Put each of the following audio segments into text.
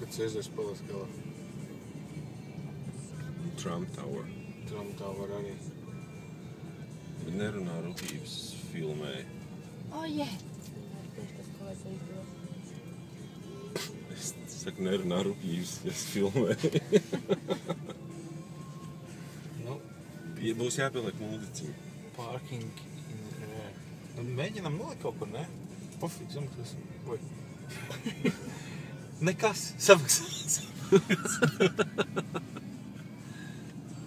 kad sēžties palies galā. Trump Tower. Trump Tower arī. Bet nerunā rūpības filmēja. Yeah. Es saku, nerunā rūpības, es filmēju. Nu, Būs jāpieliek mūziciņu. parking in air. Nu, mēģinām nolikt kaut kur, ne? Pofīgi, samaksāsim. Vai. Nekas, samaksāsim.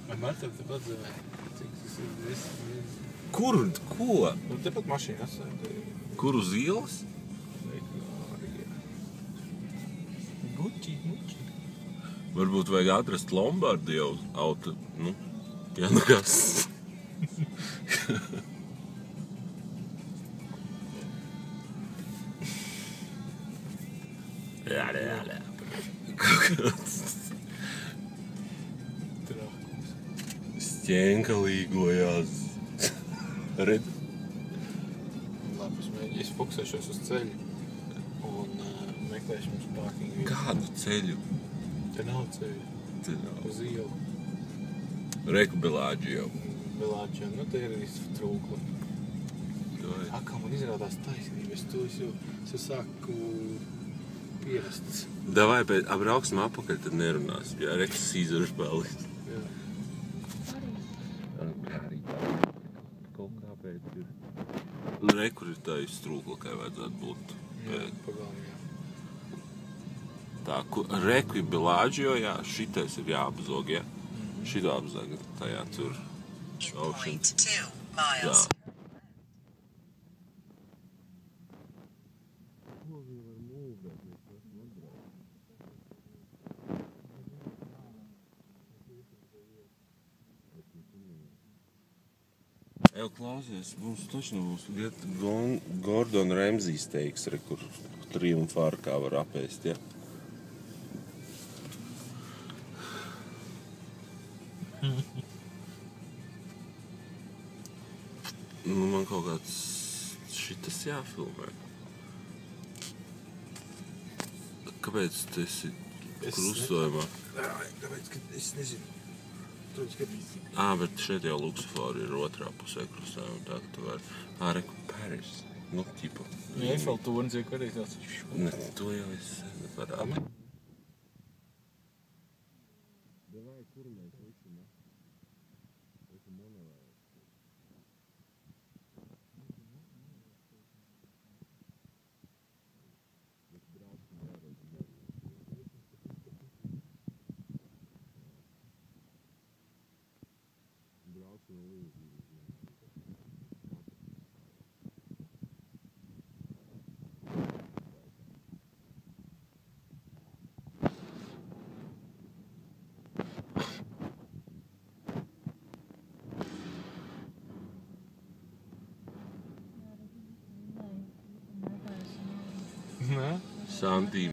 Vienmēr tev tepat zemē. Cik tas ir viss. Kur? Ko? Nu, tepat mašīna atstāja. Kur uz ielas? Gucci. Varbūt vajag atrast Lombardi jau auto, nu, jā, nu kas. Jā. Trakums. Stjenka līgojās. Redz? Labi, es fokusēšos uz ceļu un meklēšu mums parking vietu. Kādu ceļu? Te nav ceļu. Te nav. Uz ielu. Reku Belāģio. Belāģio, nu te ir viss trūkli. Kā man izrādās taisnība, es jau sāku pierasts. Davai, bet apbrauksim apakaļ, tad nerunāsim. Jā, Reku Cīzars paliks. Jā. Arī tā. Kaut kāpēc ir. Rekur ir tā iztrūkla, kā vajadzētu būt. Jā, pagalmi, jā. Tā, Reku ir Belāģio, jā, šitais ir jāapzog, jā. Šito apzog, tajā tur. In 0.2 miles. Jā. Jau klausies, mums taču nebūs Gordon Ramsay steiks, kur triumfa arkā var apēst, ja? Nu, man kaut kāds šitas jāfilmē. Kāpēc tu esi krustojumā? Kāpēc, ka es nezinu. Bet šeit jau Luksafori ir otrā pusē krustojumā, tā ka tu vari... Reku Paris. Nu, tipa. Eiffel tornis jau arī tāds. Ne, to jau es neparādu. Nē? Santīm.